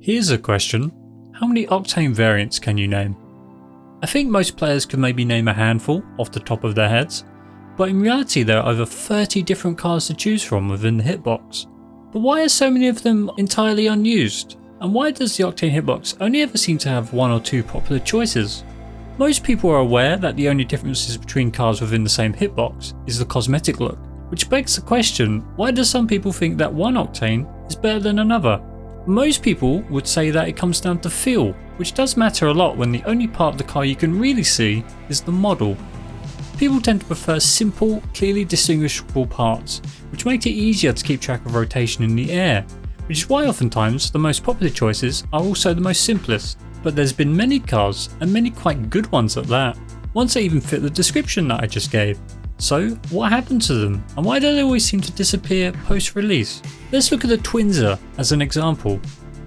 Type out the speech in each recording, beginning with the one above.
Here's a question. How many Octane variants can you name? I think most players could maybe name a handful off the top of their heads, but in reality there are over 30 different cars to choose from within the hitbox. But why are so many of them entirely unused? And why does the Octane hitbox only ever seem to have one or two popular choices? Most people are aware that the only differences between cars within the same hitbox is the cosmetic look, which begs the question, why do some people think that one Octane is better than another? Most people would say that it comes down to feel, which does matter a lot when the only part of the car you can really see is the model. People tend to prefer simple, clearly distinguishable parts, which make it easier to keep track of rotation in the air, which is why oftentimes the most popular choices are also the most simplest. But there's been many cars, and many quite good ones at that, ones that even fit the description that I just gave. So what happened to them, and why do they always seem to disappear post-release? Let's look at the Twinzer as an example.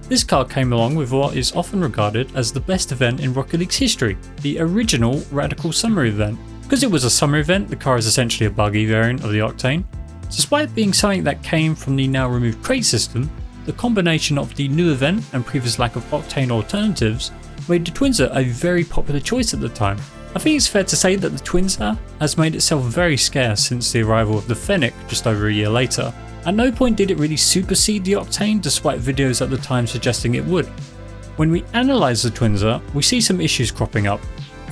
This car came along with what is often regarded as the best event in Rocket League's history, the original Radical Summer event. Because it was a summer event, the car is essentially a buggy variant of the Octane. Despite being something that came from the now removed crate system, the combination of the new event and previous lack of Octane alternatives made the Twinzer a very popular choice at the time. I think it's fair to say that the Twinzer has made itself very scarce since the arrival of the Fennec just over a year later. At no point did it really supersede the Octane, despite videos at the time suggesting it would. When we analyse the Twinzer, we see some issues cropping up.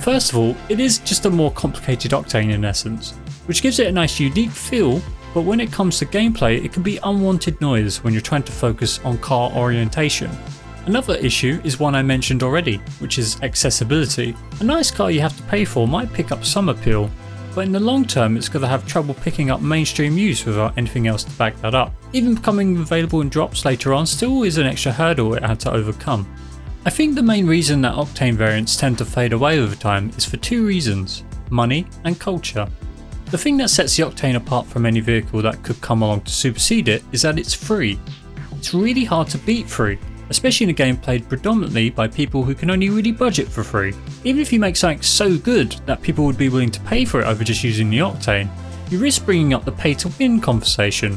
First of all, it is just a more complicated Octane in essence, which gives it a nice unique feel, but when it comes to gameplay it can be unwanted noise when you're trying to focus on car orientation. Another issue is one I mentioned already, which is accessibility. A nice car you have to pay for might pick up some appeal, but in the long term it's going to have trouble picking up mainstream use without anything else to back that up. Even becoming available in drops later on still is an extra hurdle it had to overcome. I think the main reason that Octane variants tend to fade away over time is for two reasons: money and culture. The thing that sets the Octane apart from any vehicle that could come along to supersede it is that it's free. It's really hard to beat free, especially in a game played predominantly by people who can only really budget for free. Even if you make something so good that people would be willing to pay for it over just using the Octane, you risk bringing up the pay to win conversation,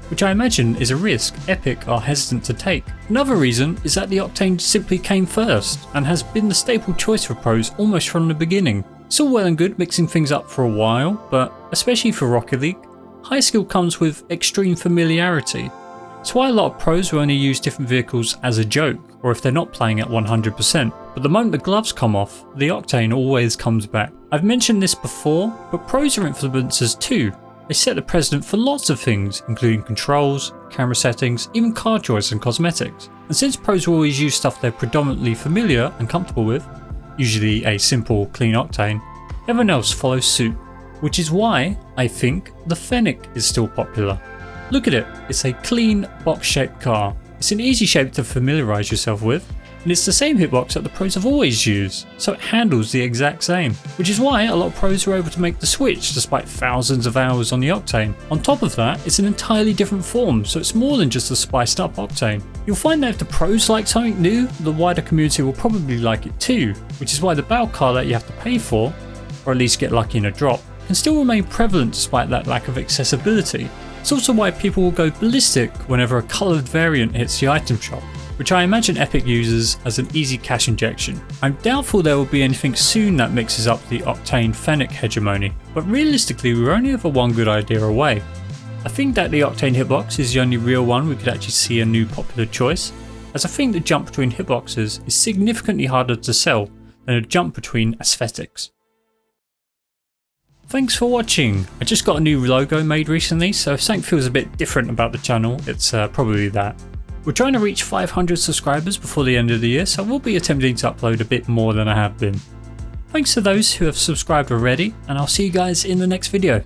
which I imagine is a risk Epic are hesitant to take. Another reason is that the Octane simply came first and has been the staple choice for pros almost from the beginning. It's all well and good mixing things up for a while, but especially for Rocket League, high skill comes with extreme familiarity. It's why a lot of pros will only use different vehicles as a joke, or if they're not playing at 100%. But the moment the gloves come off, the Octane always comes back. I've mentioned this before, but pros are influencers too. They set the precedent for lots of things, including controls, camera settings, even car choice and cosmetics. And since pros will always use stuff they're predominantly familiar and comfortable with, usually a simple, clean Octane, everyone else follows suit. Which is why I think the Fennec is still popular. Look at it, it's a clean box-shaped car. It's an easy shape to familiarise yourself with, and it's the same hitbox that the pros have always used, so it handles the exact same. Which is why a lot of pros are able to make the switch despite thousands of hours on the Octane. On top of that, it's an entirely different form, so it's more than just a spiced up Octane. You'll find that if the pros like something new, the wider community will probably like it too, which is why the battle car that you have to pay for, or at least get lucky in a drop, can still remain prevalent despite that lack of accessibility. It's also why people will go ballistic whenever a coloured variant hits the item shop, which I imagine Epic uses as an easy cash injection. I'm doubtful there will be anything soon that mixes up the Octane Fennec hegemony, but realistically we're only ever one good idea away. I think that the Octane hitbox is the only real one we could actually see a new popular choice, as I think the jump between hitboxes is significantly harder to sell than a jump between aesthetics. Thanks for watching. I just got a new logo made recently, so if something feels a bit different about the channel, it's probably that. We're trying to reach 500 subscribers before the end of the year, so we'll be attempting to upload a bit more than I have been. Thanks to those who have subscribed already, and I'll see you guys in the next video.